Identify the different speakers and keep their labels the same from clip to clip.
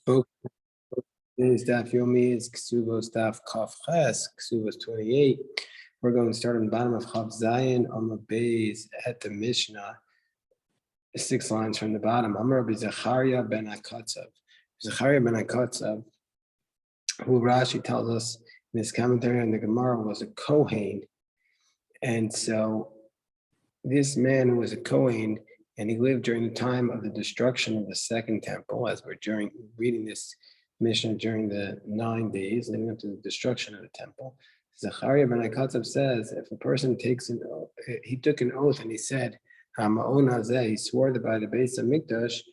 Speaker 1: Okay, today's Daf Yomi is Kesubos Daf Kaf Ches, Kesubos 28. We're going to start on the bottom of Chav Zayin on the base at the Mishnah, 6 lines from the bottom. Amar Rabbi Zechariah ben Akatzav. Zechariah ben Akatzav, who Rashi tells us in his commentary on the Gemara, was a Kohen. And so this man was a Kohen, and he lived during the time of the destruction of the second temple, as we're reading this Mishnah during the 9 days leading up to the destruction of the temple. Zechariah ben Akatzav says, if a person takes an oath, he took an oath and he said, he swore that by the base of Mikdash,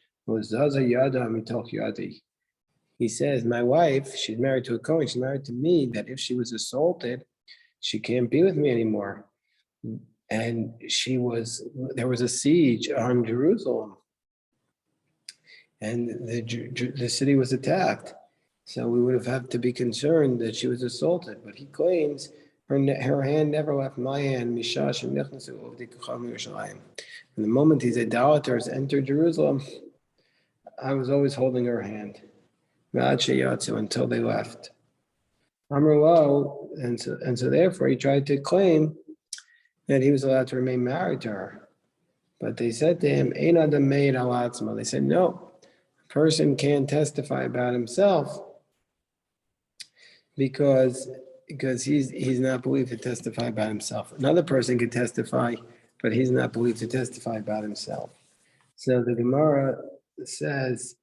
Speaker 1: he says, my wife, she's married to a Kohen, she's married to me, that if she was assaulted, she can't be with me anymore. And there was a siege on Jerusalem, and the city was attacked. So we would have had to be concerned that she was assaulted. But he claims her hand never left my hand. And the moment these idolaters entered Jerusalem, I was always holding her hand until they left. And so therefore he tried to claim that he was allowed to remain married to her. But they said to him, they said, no, a person can't testify about himself because he's not believed to testify about himself. Another person could testify, but he's not believed to testify about himself. So the Gemara says,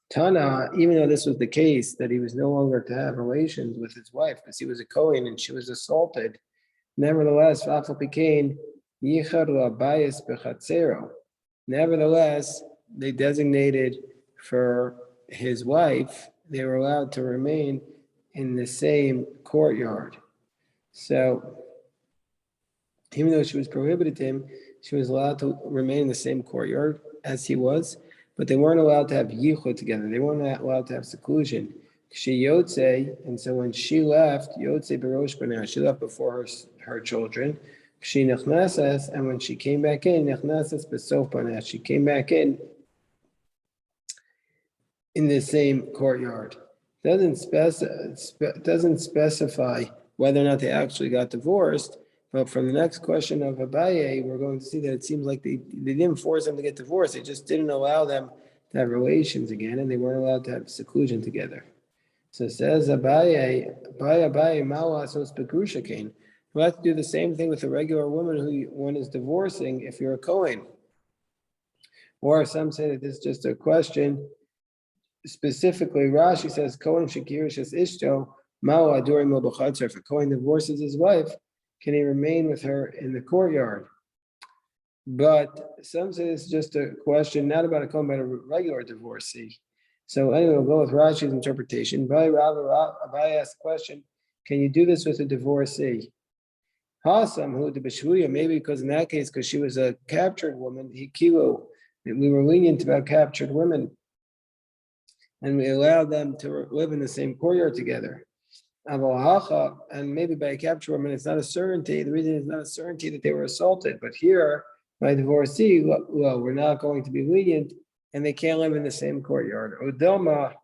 Speaker 1: Tana, even though this was the case, that he was no longer to have relations with his wife because he was a Kohen and she was assaulted, nevertheless, they designated for his wife, they were allowed to remain in the same courtyard. So even though she was prohibited to him, she was allowed to remain in the same courtyard as he was, but they weren't allowed to have yichud together. They weren't allowed to have seclusion. She yotze, and so when she left, yotze berosh b'nei, she left before her children. She nechnases, and when she came back in, nechnases b'sof b'nei, she came back in the same courtyard. Doesn't specify whether or not they actually got divorced. But from the next question of Abaye, we're going to see that it seems like they didn't force them to get divorced. They just didn't allow them to have relations again, and they weren't allowed to have seclusion together. So it says Abaye, Mawa Sos Begrusha Kain. You have to do the same thing with a regular woman who one is divorcing if you're a Kohen. Or some say that this is just a question. Specifically, Rashi says Kohen Shakirish Ishto, Mawa Adurim Mobachatzar. If a Kohen divorces his wife, can he remain with her in the courtyard? But some say it's just a question, not about a Kohen, but a regular divorcee. So anyway, we'll go with Rashi's interpretation. Abaye asked the question, can you do this with a divorcee? Hasam, who the Beshuya, maybe because in that case, because she was a captured woman, we were lenient about captured women. And we allowed them to live in the same courtyard together. And maybe by a captured woman, it's not a certainty. The reason it's not a certainty that they were assaulted. But here, by divorcee, well, we're not going to be lenient, and they can't live in the same courtyard. Odoma,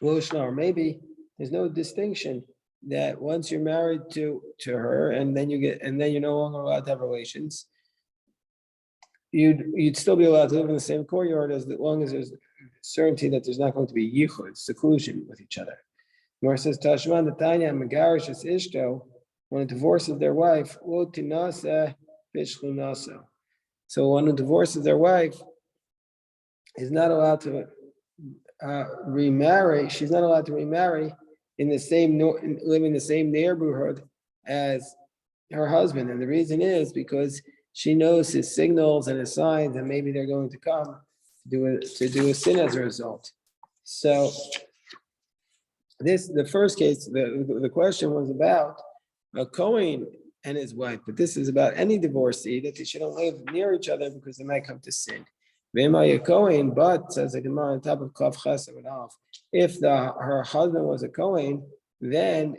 Speaker 1: or maybe there's no distinction that once you're married to her, and then you're no longer allowed to have relations, you'd still be allowed to live in the same courtyard as long as there's certainty that there's not going to be yichud, seclusion with each other. Nor says Tashman the Tanya Megarish is Ishto, when it divorces their wife, so one who divorces their wife is not allowed to remarry. She's not allowed to remarry in the same live in the same neighborhood as her husband, and the reason is because she knows his signals and his signs, and maybe they're going to come to do a sin as a result. So the first case, the question was about a Kohen and his wife, but this is about any divorcee that they shouldn't live near each other because they might come to sin. Kohen, but says the Gemara on top of Kav Chesed and Alf, if her husband was a Kohen, then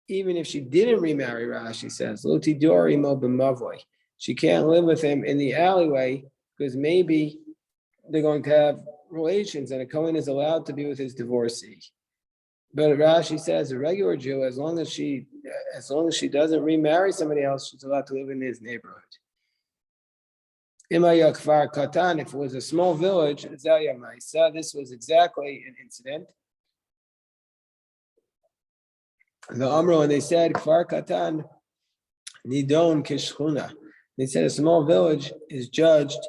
Speaker 1: even if she didn't remarry, Rashi says, Lo tidori mo b'mavoi, she can't live with him in the alleyway because maybe they're going to have relations, and a Kohen is allowed to be with his divorcee. But Rashi says a regular Jew, as long as she doesn't remarry somebody else, she's allowed to live in his neighborhood. If it was a small village, this was exactly an incident. The Amro, and they said Kfar Katan Nidon Kishchuna. They said a small village is judged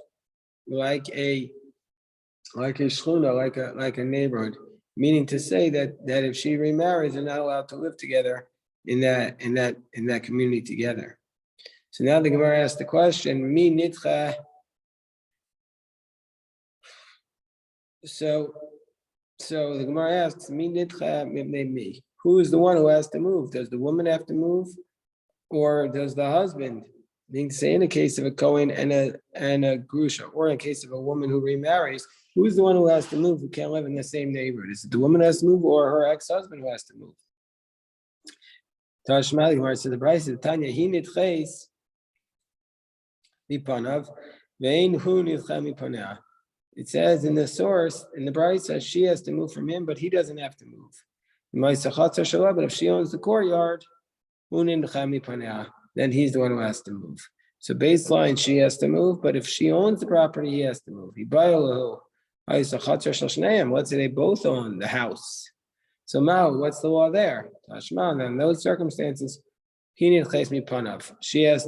Speaker 1: like a shchuna, like a neighborhood. Meaning to say that if she remarries, they're not allowed to live together in that community together. So now the Gemara asks the question, Mi nitcha. So the Gemara asks, Mi nitcha mibnei mi. Who is the one who has to move? Does the woman have to move, or does the husband? Meaning to say, in a case of a Kohen and a Grusha, or in a case of a woman who remarries, who's the one who has to move, who can't live in the same neighborhood? Is it the woman who has to move, or her ex-husband who has to move? Tashma, the Gemara says the Brisa, the Tanya, he nitches mipanav, vein hu nitcha mipanah. It says in the source, in the Brisa, she has to move from him, but he doesn't have to move. But if she owns the courtyard, then he's the one who has to move. So baseline, she has to move, but if she owns the property, he has to move. Let's say they both own the house. So now, what's the law there? Tashma, in those circumstances, she has.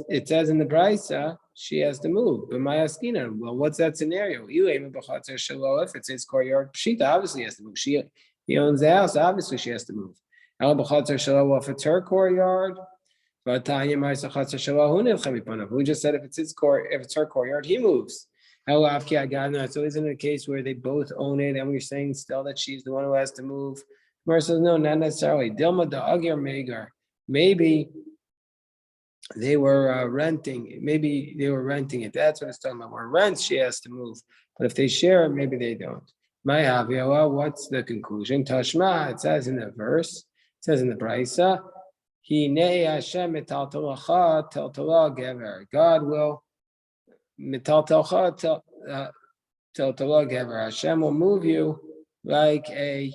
Speaker 1: It says in the Brisa, she has to move. But Mayaskina, well, what's that scenario? If it's his courtyard, Pshita obviously has to move. He owns the house, obviously she has to move. If it's her courtyard, who just said if it's her courtyard, he moves. So isn't it a case where they both own it, and we're saying still that she's the one who has to move? Gemara says no, not necessarily. Dilma da agir megar. Maybe they were renting. Maybe they were renting it. That's what it's talking about. Where rents, she has to move. But if they share, maybe they don't. What's the conclusion? Tashma, it says in the verse, it says in the Brisa, God will Hashem will move you like the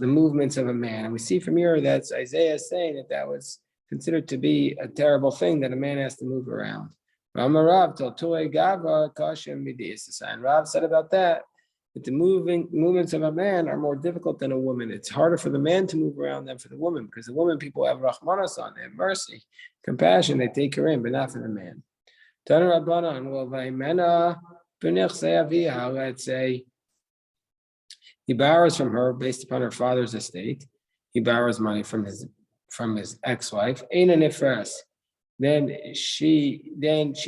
Speaker 1: movements of a man. And we see from here that's Isaiah saying that was considered to be a terrible thing, that a man has to move around. And Rav said about that the movements of a man are more difficult than a woman. It's harder for the man to move around than for the woman, because the woman, people have rachmanas on, they have mercy, compassion, they take her in, but not for the man. Let's say he borrows from her based upon her father's estate. He borrows money from his ex-wife. Then she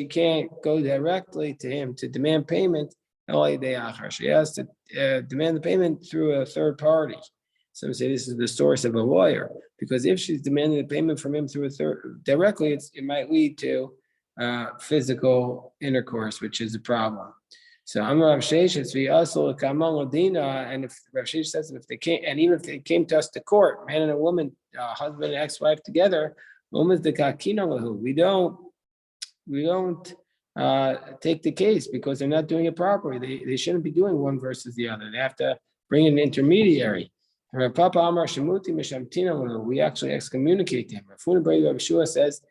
Speaker 1: can't go directly to him to demand payment. She has to demand the payment through a third party. Some say this is the source of a lawyer, because if she's demanding the payment from him through a third directly, it might lead to physical intercourse, which is a problem. So I'm Rav Sheish, it's v'asol kamal ladina, and if Rav Sheish says if they can't, and even if they came to us to court, man and a woman, husband and ex-wife together, we don't take the case because they're not doing it properly. They shouldn't be doing one versus the other. They have to bring an intermediary. We actually excommunicate them. Rafuna Brei Rav Shua says,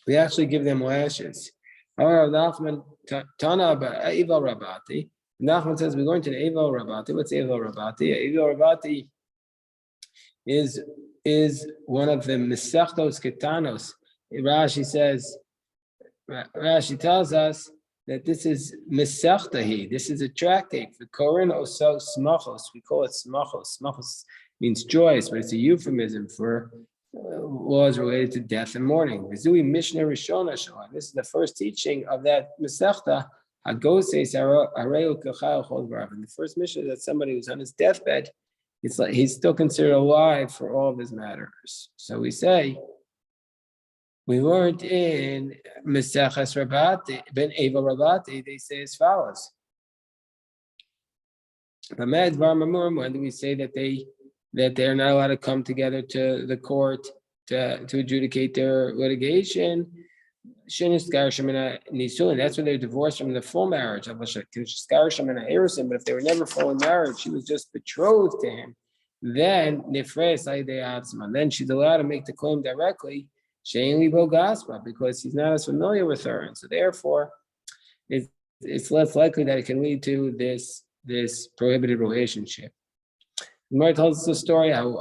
Speaker 1: we actually give them lashes. Nachman says we're going to the Evel Rabati. What's Evel Rabati? Evel Rabati is one of the Mesechtos Ketanos. Rashi tells us that this is Mesechtahi. This is a tractate for Korin Oso Smachos. We call it Smachos. Smachos means joyous, but it's a euphemism for laws related to death and mourning. This is the first teaching of that Mesechta. And the first mission is that somebody who's on his deathbed, it's like he's still considered alive for all of his matters. So we say, we weren't in Meseches Rabati, Ben Eva Rabati, they say as follows. When do we say that they're not allowed to come together to the court to adjudicate their litigation? That's when they're divorced from the full marriage. But if they were never fully married, she was just betrothed to him. Then then she's allowed to make the claim directly, because he's not as familiar with her, and so therefore it's less likely that it can lead to this prohibited relationship. The Gemara tells us the story how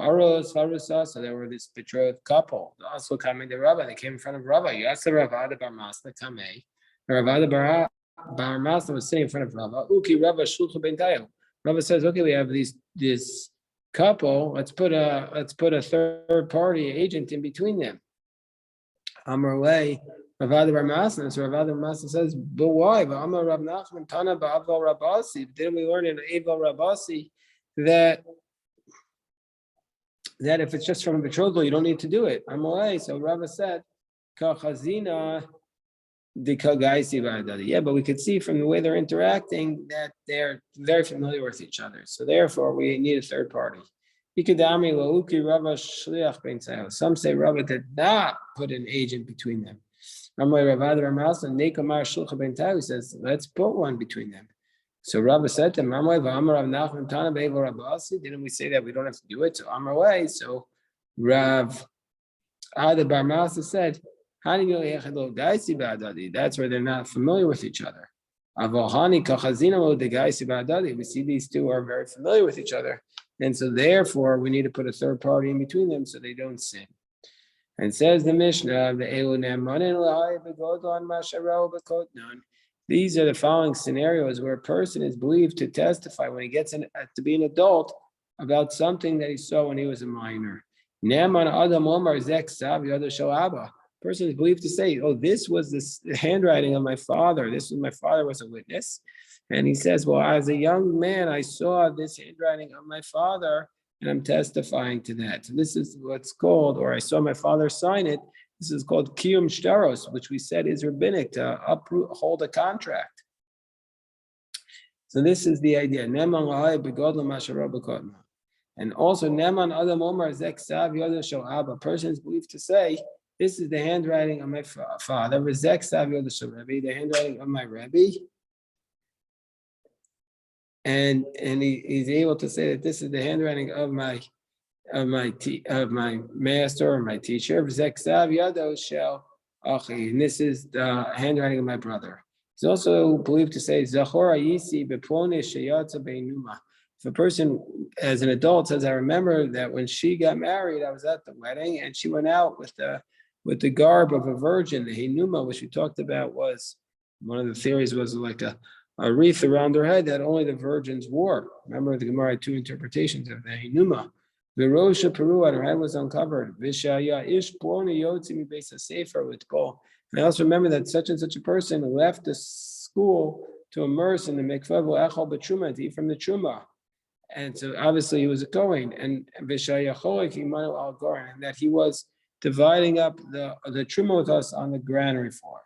Speaker 1: so there were this betrothed couple. Also coming to Rabbi, they came in front of Rabbi. You asked the Ravada Bar Masna Kamei. Ravada Bar Masna was sitting in front of Rabbi. Uki Rabba Shulchu Ben Tayo. Rabbi says, okay, we have this couple. Let's put a third party agent in between them. Amrlei Ravada Bar Masna. So Ravada Bar Masna says, but why? But Amar Rav Nachman Tana Ba'aval Rabasi. Didn't we learn in Aval Rabasi that if it's just from a betrothal, you don't need to do it. So Rava said, yeah, but we could see from the way they're interacting that they're very familiar with each other. So therefore, we need a third party. Some say Rava did not put an agent between them. He says, let's put one between them. So Rabbi said to him, didn't we say that we don't have to do it? So Amar, so Rav Ada Bar Masa said, that's where they're not familiar with each other. We see these two are very familiar with each other. And so therefore, we need to put a third party in between them so they don't sin. And says the Mishnah, these are the following scenarios where a person is believed to testify when he gets to be an adult about something that he saw when he was a minor. Person is believed to say, oh, this was the handwriting of my father. My father was a witness. And he says, well, as a young man, I saw this handwriting of my father, and I'm testifying to that. So this is what's called, or I saw my father sign it. This is called kiyum shtaros, which we said is rabbinic, to hold a contract. So this is the idea. And also, neman adam omar zek sav yoda shel abba. Person is believed to say, this is the handwriting of my father. Zek sav yoda shel Rebbe, the handwriting of my Rebbe. And he's able to say that this is the handwriting of my master or my teacher. And this is the handwriting of my brother. He's also believed to say, if a person as an adult says, I remember that when she got married, I was at the wedding and she went out with the garb of a virgin. The hinuma, which we talked about, was one of the theories was like a wreath around her head that only the virgins wore. Remember, the Gemara had two interpretations of the hinuma. The Rosha Peru, her head was uncovered. Vishaya ish ploni yotzimi besa sefer with Paul. And I also remember that such and such a person left the school to immerse in the mikvah echol b'truma, to eat from the truma. And so obviously he was a Kohen, and Vishaya cholik imanu al goren, and that he was dividing up the truma with us on the granary floor.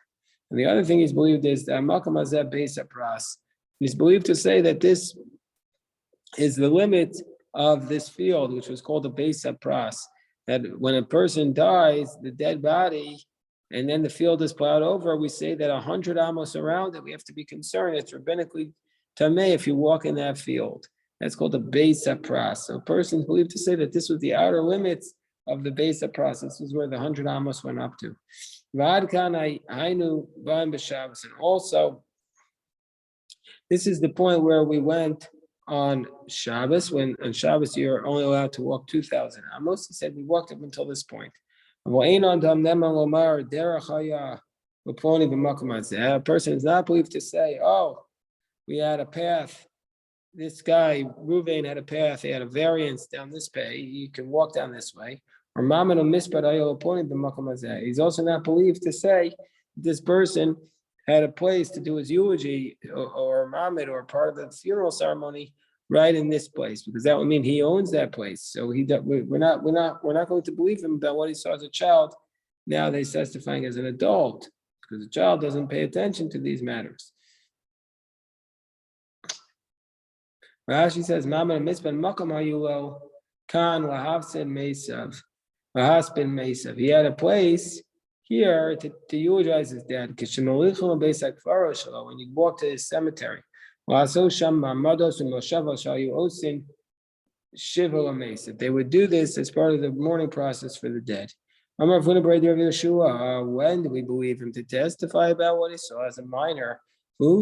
Speaker 1: And the other thing he's believed is that makam hazeh beis pras. He's believed to say that this is the limit of this field, which was called the beis pras. That when a person dies, the dead body, and then the field is plowed over, we say that 100 amos around it, we have to be concerned. It's rabbinically tamei if you walk in that field. That's called the beis pras. So a person is believed to say that this was the outer limits of the beis pras. This is where the 100 amos went up to. And also, this is the point where we went on Shabbos. When on Shabbos you're only allowed to walk 2,000 amos. He said we walked up until this point. A person is not believed to say, oh, we had a path. This guy, Ruvain, had a path. He had a variance down this way. You can walk down this way. Or he's also not believed to say this person had a place to do his eulogy or mamid or part of the funeral ceremony right in this place, because that would mean he owns that place. So we're not going to believe him about what he saw as a child. Now they're testifying as an adult, because the child doesn't pay attention to these matters. Rashi says, "Mamad mispan makam hayulo kan lahavsin mesav, lahasbin mesav." He had a place. here to eulogize his dad. When you walk to his cemetery, they would do this as part of the mourning process for the dead. When do we believe him to testify about what he saw as a minor? There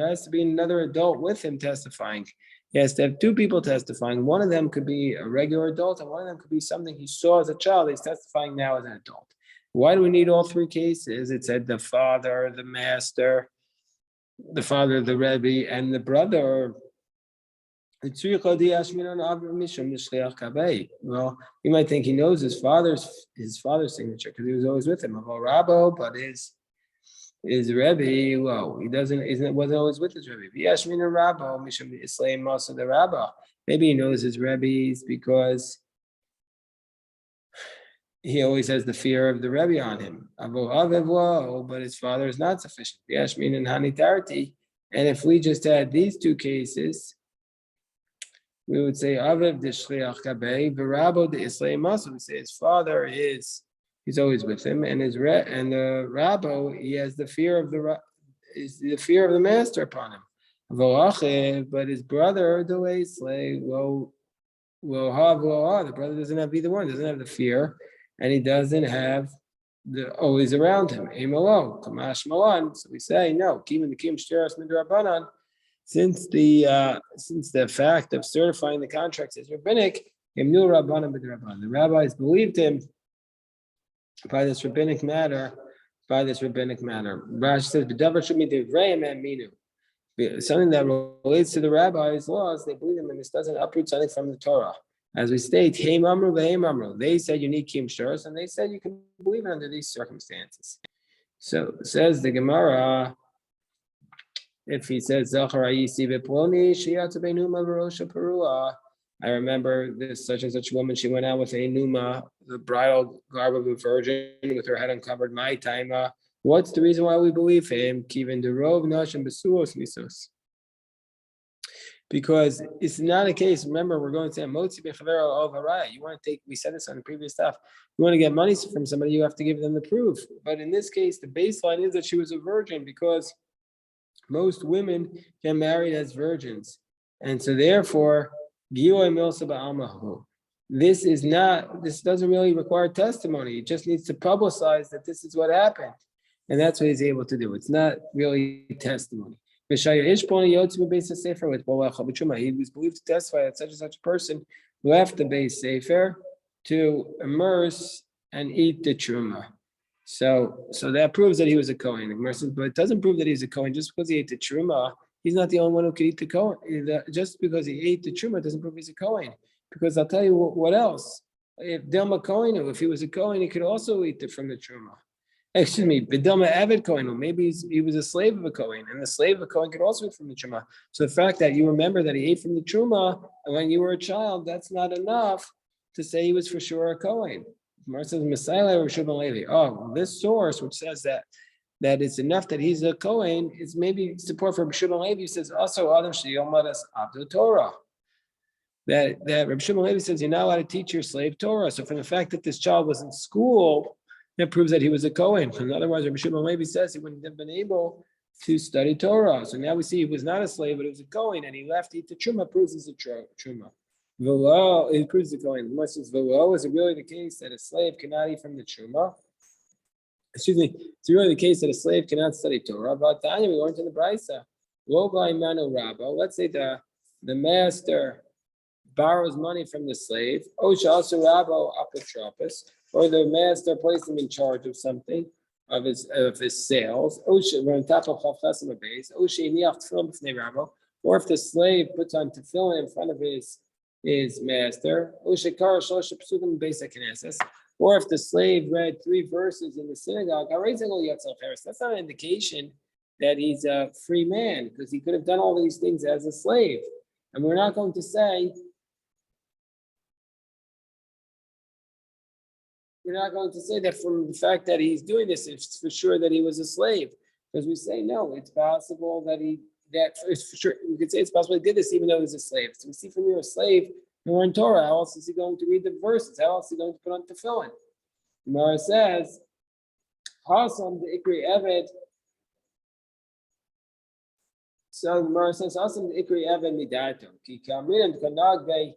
Speaker 1: has to be another adult with him testifying. He has to have two people testifying. One of them could be a regular adult, and one of them could be something he saw as a child. He's testifying now as an adult. Why do we need all three cases? It said the father, the master, the father, the Rebbe, and the brother. Well, you might think he knows his father's signature because he was always with him. But his Rebbe, well, he wasn't always with his Rebbe. Maybe he knows his Rebbe's because he always has the fear of the Rebbe on him. But his father is not sufficient. And if we just had these two cases, we would say Aviv de Shliach Kabei, Verabo de Islay Masu. We say his father he's always with him, and the Rabbo, he has the fear of the master upon him. But his brother, the way Slay, the brother doesn't have either one, doesn't have the fear, and he doesn't have the always around him. So we say no, Kim and the Kim Shtiras Midrabanan. Since the fact of certifying the contracts is rabbinic, the rabbis believed him by this rabbinic matter. Rashi says, something that relates to the rabbis' laws, they believe him, and this doesn't uproot something from the Torah. As we state, they said you need Kim Shtiras, and they said you can believe it under these circumstances. So says the Gemara, if he says, I remember this such and such woman, she went out with a numa, the bridal garb of a virgin, with her head uncovered. My time. What's the reason why we believe him? Because it's not a case. Remember, we're going to say motzi b'chavero al haraya. You want to take. We said this on the previous stuff. You want to get money from somebody, you have to give them the proof. But in this case, the baseline is that she was a virgin because most women get married as virgins, and so therefore, this doesn't really require testimony. It just needs to publicize that this is what happened, and that's what he's able to do. It's not really testimony. He was believed to testify that such and such a person left the Beis Sefer to immerse and eat the truma. So that proves that he was a Kohen. But it doesn't prove that he's a Kohen. Just because he ate the truma, he's not the only one who could eat the Kohen. Just because he ate the truma doesn't prove he's a Kohen. Because I'll tell you what else. If Dilma Kohen, if he was a Kohen, he could also eat it from the truma. Excuse me, B'Dilma Avid Kohen, maybe he was a slave of a Kohen, and the slave of a Kohen could also eat from the truma. So the fact that you remember that he ate from the truma when you were a child, that's not enough to say he was for sure a Kohen. Mar says Messiah or Shimon Levi. Oh, this source which says that it's enough that he's a Kohen is maybe support for Shimon Levi. Says also Adam Sheyomadas Abdu Torah. That Rabbi Shimon Levi says you're not allowed to teach your slave Torah. So from the fact that this child was in school, that proves that he was a Kohen. And otherwise, Rabbi Shimon Levi says he wouldn't have been able to study Torah. So now we see he was not a slave, but he was a Kohen, and he left to eat the truma. Proves he's a truma. Velo, it proves the Kohen. Unless it's velo, is it really the case that a slave cannot eat from the truma? Excuse me, it's really the case that a slave cannot study Torah. But Tanya, we went to the Brisa. Let's say the master borrows money from the slave. Osha also rabo apotropos, or the master placed him in charge of something of his sales. Osha, we're on top of chavchas on base. Osha iniach tefillin b'fnei rabo, or if the slave puts on tefillin in front of his master, or if the slave read 3 verses in the synagogue, that's not an indication that he's a free man, because he could have done all these things as a slave. And we're not going to say that from the fact that he's doing this, it's for sure that he was a slave, because we say no, it's possible that it's for sure. We could say it's possible he did this even though he was a slave. So we see from you're a slave, and we're in Torah. How else is he going to read the verses? How else is he going to put on tefillin? Gemara says, Hasam the Ikri Evet. So Gemara says, Hasam the Ikri Evet Midato. Ki Kamrin and Kanag Bay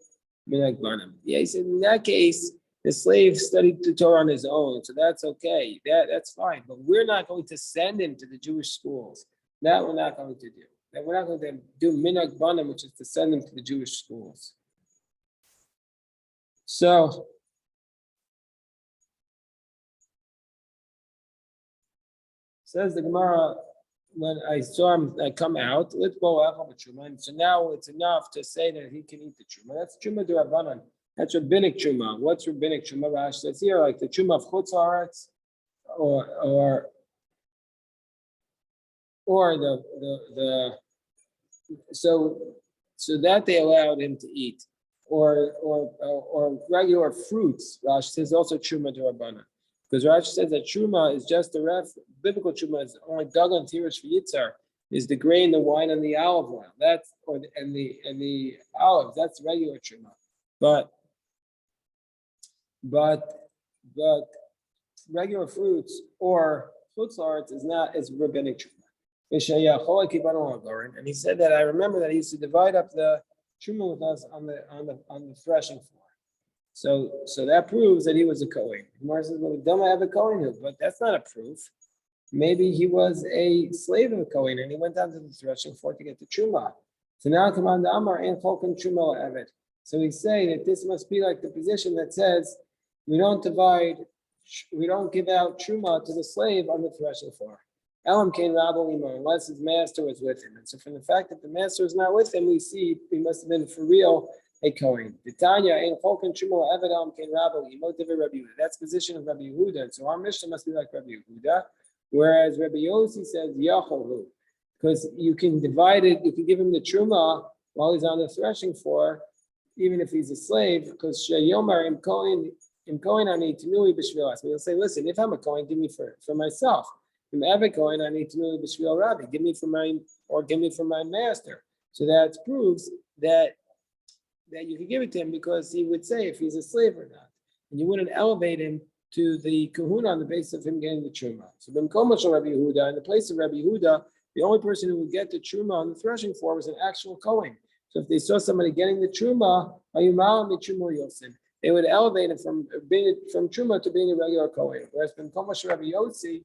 Speaker 1: Minag Banam. Yeah, he said, in that case, the slave studied the Torah on his own, so that's okay. That's fine. But we're not going to send him to the Jewish schools. That we're not going to do. That we're not going to do Minag Banam, which is to send them to the Jewish schools. So says the Gemara, when I saw him come out, let's go truma. So now it's enough to say that he can eat the truma. That's truma d'Rabbanan. That's rabbinic truma. What's rabbinic truma? Rashi says here, like the truma of chutz haaretz, or the so that they allowed him to eat, or regular fruits. Rashi says also truma d'Rabbanan. Because Rashi says that truma is just biblical truma is only dagan tirish for yitzar, is the grain, the wine, and the olive oil. That's and the olives. That's regular truma. But regular fruits or chutz haaretz is rabbinic truma. And he said that I remember that he used to divide up the truma with us on the threshing floor. So that proves that he was a Kohen. Gemara says, well, don't I have a Kohen? But that's not a proof. Maybe he was a slave of a Kohen and he went down to the threshing floor to get the truma. So now come on the Amar and Cholkan Truma Evet. So we say that this must be like the position that says we don't give out truma to the slave on the threshing floor. Elam Kain Rabbo Imo, unless his master was with him. And so from the fact that the master was not with him, we see he must have been for real a Kohen. Titania in Cholkan Truma Evet Elam Kain Rabbo Imo Divi Rabbi Yehuda. That's the position of Rabbi Yehuda. So our mission must be like Rabbi Yehuda. Whereas Rabbi Yossi says Yachohu, because you can divide it, you can give him the truma while he's on the threshing floor, even if he's a slave, because Shayomar im Kohen ani Tanui b'shvil us. He'll say, listen, if I'm a Kohen, give me for myself. Im Eved Kohen ani Tanui b'shvil Rabbi. Give me for my master. So that proves that you can give it to him because he would say if he's a slave or not, and you wouldn't elevate him to the kahuna on the basis of him getting the truma. So b'mkomo shel Rabbi Yehuda, in the place of Rabbi Yehuda, the only person who would get the truma on the threshing floor was an actual Kohen. So if they saw somebody getting the truma, they would elevate it from truma to being a regular Kohen. Whereas b'mkomo shel Rabbi Yossi,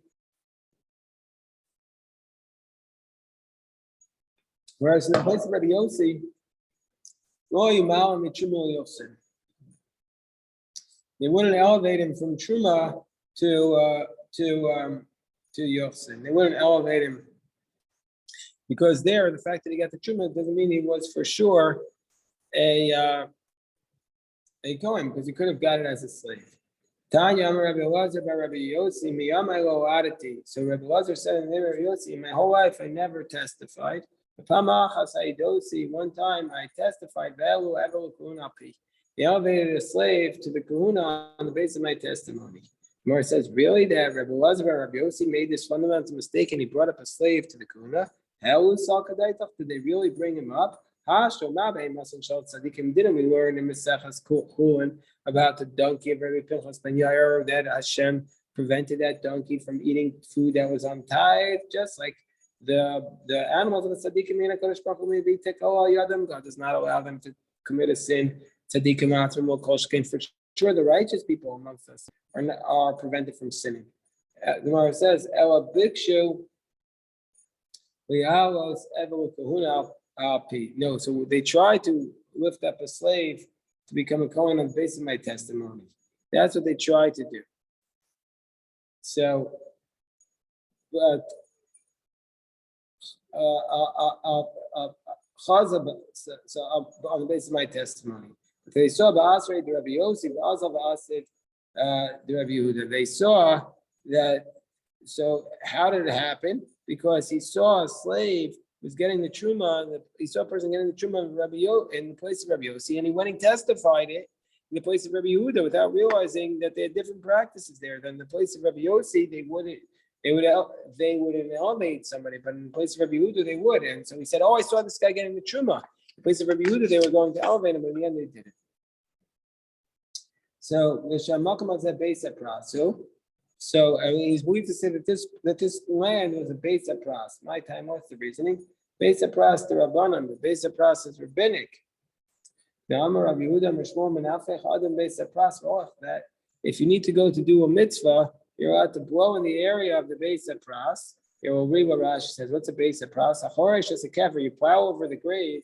Speaker 1: whereas in the place of Rabbi Yossi, lo yumal mitruma Yossi. They wouldn't elevate him from truma to yosin. They wouldn't elevate him because the fact that he got the truma doesn't mean he was for sure a Kohen, because he could have got it as a slave. Tanya Rabbi Elazar by Rabbi Yossi miyamai lo adati. So Rabbi Elazar said in the name of Rabbi Yossi, my whole life I never testified. One time I testified. He elevated a slave to the kahuna on the basis of my testimony. Gemara says, really, that Rabbi Elazar and Rabbi Yossi made this fundamental mistake and he brought up a slave to the kahuna? Did they really bring him up? Didn't we learn in Mesechas Chulin about the donkey of Rabbi Pinchas ben Yair, that Hashem prevented that donkey from eating food that was untied, just like the animals of the tzaddikim in HaKadosh Baruch Hu, they take all yadam. God does not allow them to commit a sin. Tzaddikim atzrim will koshkein. For sure, the righteous people amongst us are prevented from sinning. The Gemara says, "Ela bikshu lialos evelu kahuna alpi." No, so they try to lift up a slave to become a kohen on the basis of my testimony. That's what they try to do. So, but so on the basis of my testimony. They saw Ba'asrei the Rabbi Yossi, Ba'azav Ba'asif the Rabbi Yehuda. They saw that. So how did it happen? Because he saw a slave was getting the truma. He saw a person getting the truma in the place of Rabbi Yossi, and he went and testified it in the place of Rabbi Yehuda without realizing that they had different practices there. Than the place of Rabbi Yossi, they wouldn't elevate somebody, but in the place of Rabbi Yehuda, they would. And so he said, "Oh, I saw this guy getting the truma." In the place of Rabbi Yehuda, they were going to elevate him, but in the end, they didn't. So Mishamakam is a base of prasu. So I mean, he's believed to say that this land was a base of pras. My time, what's the reasoning? Base of pras the rabbanon. The base of pras is rabbinic. The Amar Rabbi Yehuda Mishmor Menafech Adam base of pras that if you need to go to do a mitzvah, you're allowed to blow in the area of the base of pras. You will read what Rashi says. What's a base of pras? Achoresh is a kever. You plow over the grave.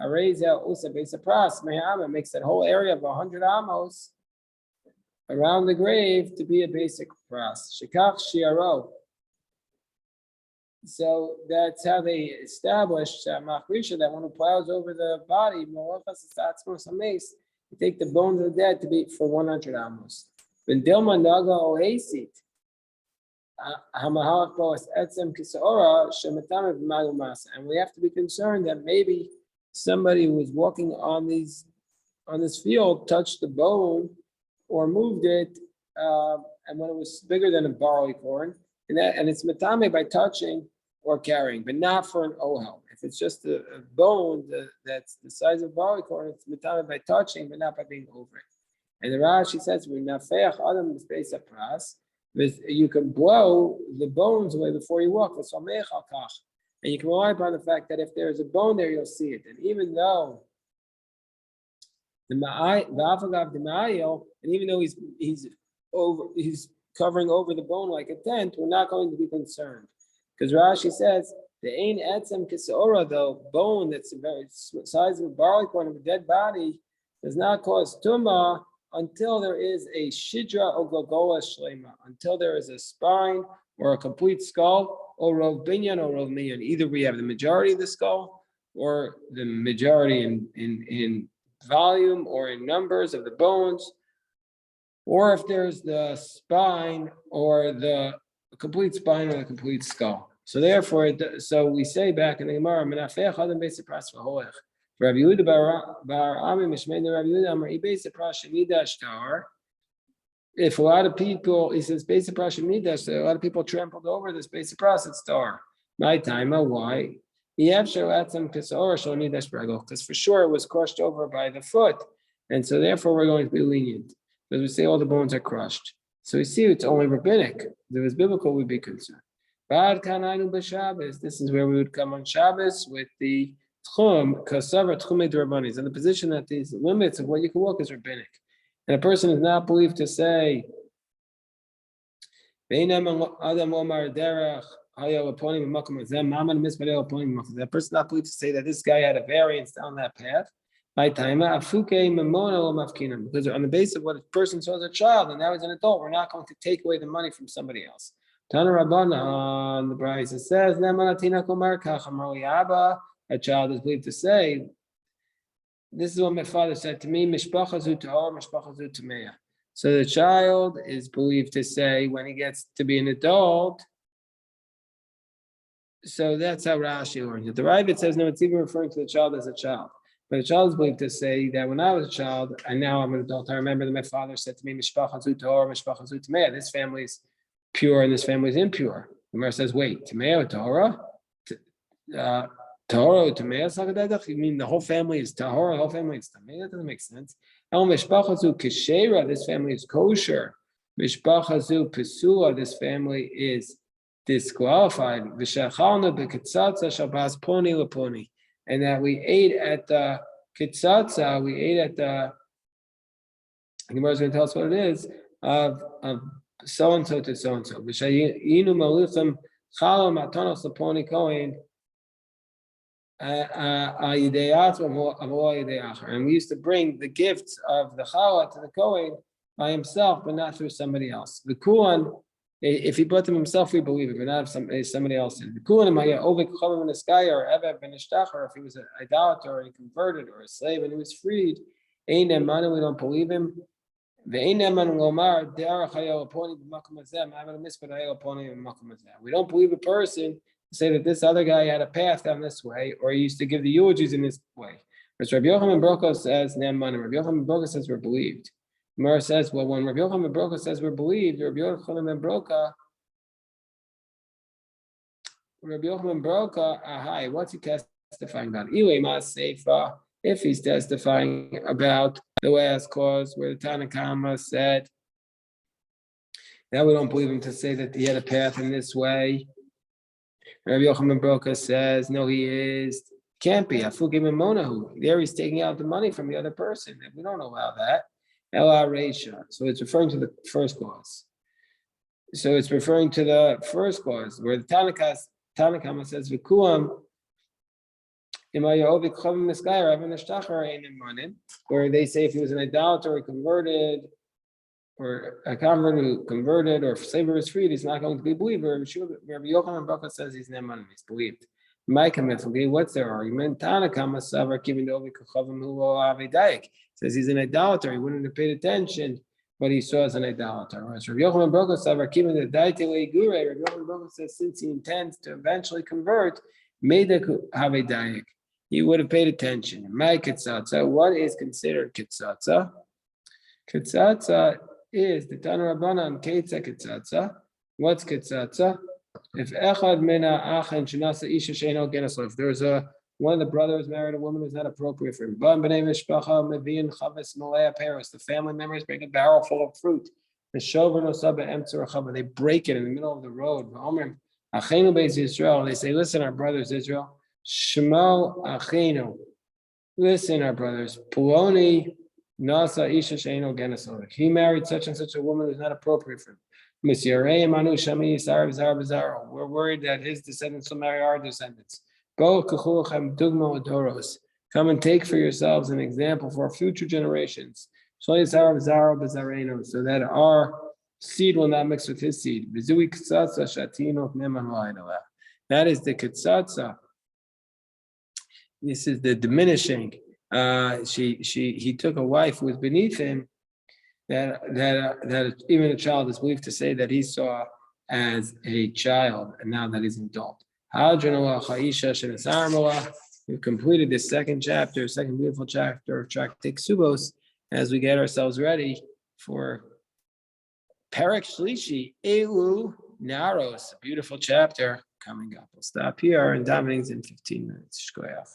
Speaker 1: Hareza usa base of pras. Mehama makes that whole area of 100 amos around the grave to be a basic pras. Shekach shiaro. So that's how they established machrisha that one who plows over the body, you take the bones of the dead to be for 100 amos. When Dilma Naga Oasit, and we have to be concerned that maybe somebody who was walking on this field touched the bone or moved it, and when it was bigger than a barley corn, and it's matame by touching or carrying, but not for an ohel. If it's just a bone that's the size of barley corn, it's matame by touching, but not by being over it. And the Rashi says, adam space of pras, you can blow the bones away before you walk. And you can rely upon the fact that if there's a bone there, you'll see it. And even though and even though he's covering over the bone like a tent, we're not going to be concerned. Because Rashi says, the ain etzem kisaora, though, bone that's the very size of a barley corn of a dead body, does not cause tumah until there is a shidra or gogola shlema, until there is a spine or a complete skull, or rov binyan or rov minyan. Either we have the majority of the skull, or the majority in volume or in numbers of the bones, or if there's the spine or the complete spine or the complete skull. So therefore, so we say back in the Gemara, Menafech Adam Beis Pras V'Hoech. Rabbi Yehuda Bar Ami Mishmei Rabbi Yehuda Amar Beis Pras Shemidash Tahar. If a lot of people, he says Beis Pras Shemidash, a lot of people trampled over this Beis Pras, it's Tahar. My time, why? Because for sure it was crushed over by the foot, and so therefore we're going to be lenient because we say all the bones are crushed. So we see it's only rabbinic. If it was biblical, we'd be concerned. This is where we would come on Shabbos with the tchum, kasavar tchumei d'rabbanis, and the position that these limits of what you can walk is rabbinic, and a person is not believed to say. That person not believed to say that this guy had a variance down that path. Because on the basis of what a person saw as a child and now he's an adult, we're not going to take away the money from somebody else. Tana Rabbanan, the Brisa says, a child is believed to say, this is what my father said to me, so the child is believed to say when he gets to be an adult. So that's how Rashi learns it. The Ravid says, no, it's even referring to the child as a child. But the child is believed to say that when I was a child, and now I'm an adult, I remember that my father said to me, Mishpacha zu tahor, Mishpacha zu tameh. This family is pure and this family is impure. The Gemara says, wait, tameh or tahora? Tahora or tameh? You mean the whole family is tahora, the whole family is tameh? That doesn't make sense. El Mishpacha zu keshera, this family is kosher. Mishpacha zu pesua, this family is disqualified, and that we ate at the kitzatza, we ate at the Gemara is going to tell us what it is of so and so to so and so. And we used to bring the gifts of the challah to the Kohen by himself, but not through somebody else. The Kohen, if he brought them himself, we believe it, but not if somebody else did. Or if he was an idolater or he converted or a slave and he was freed, we don't believe him. We don't believe a person to say that this other guy had a path down this way, or he used to give the eulogies in this way. But Rabbi Yochanan ben Broka says, Rabbi Yochanan ben Broka says we're believed. Gemara says, well, when Rabbi Yochanan ben Broka says we're believed, Rabbi Yochanan ben Broka, what's he testifying about? If he's testifying about the last cause where the Tanakama said that we don't believe him to say that he had a path in this way. Rabbi Yochanan Broka says, no, he is. Can't be. Afukim Monahu. There he's taking out the money from the other person. We don't allow that. Ela Reisha. So it's referring to the first clause. So it's referring to the first clause where the Tanakama says, Vikuam, where they say if he was an idolater, he converted, or a convert who converted, or if slavery was freed, he's not going to be a believer. Rabbi Yochanan Baruch says he's neman, he's believed. What's their argument? Tanakama Savar Kivin Dovi Kachavim Hu Avedayik says he's an idolater. He wouldn't have paid attention, but he saw as an idolater. Rabbi Yochanan Baruch Savar Kivin the Daite Leigure. Rabbi Yochanan Baruch says since he intends to eventually convert, Medek Havedayik, he would have paid attention. My Kitzatza. What is considered Kitzatza? Kitzatza is the Tana Rabbanan Keitza Kitzatza. What's Kitzatza? If Echad Mina Achen Shinasa Isha Sheino Geneslo, if there's one of the brothers married a woman who's not appropriate for him, the family members bring a barrel full of fruit. The Shover no Saba Emtzer Chava, they break it in the middle of the road. They say, listen, our brothers Israel, Shemo Achenu, listen, our brothers, Puloni Nasa Isha Sheino Geneslo. He married such and such a woman who's not appropriate for him. We're worried that his descendants will marry our descendants. Come and take for yourselves an example for future generations, so that our seed will not mix with his seed. That is the kitzatza. This is the diminishing. He took a wife who was beneath him, that even a child is believed to say that he saw as a child, and now that he's an adult. We've completed this second beautiful chapter of Kesubos, as we get ourselves ready for Perek Shlishi, Elu Naros, a beautiful chapter coming up. We'll stop here, and davening's in 15 minutes. Shkoyach.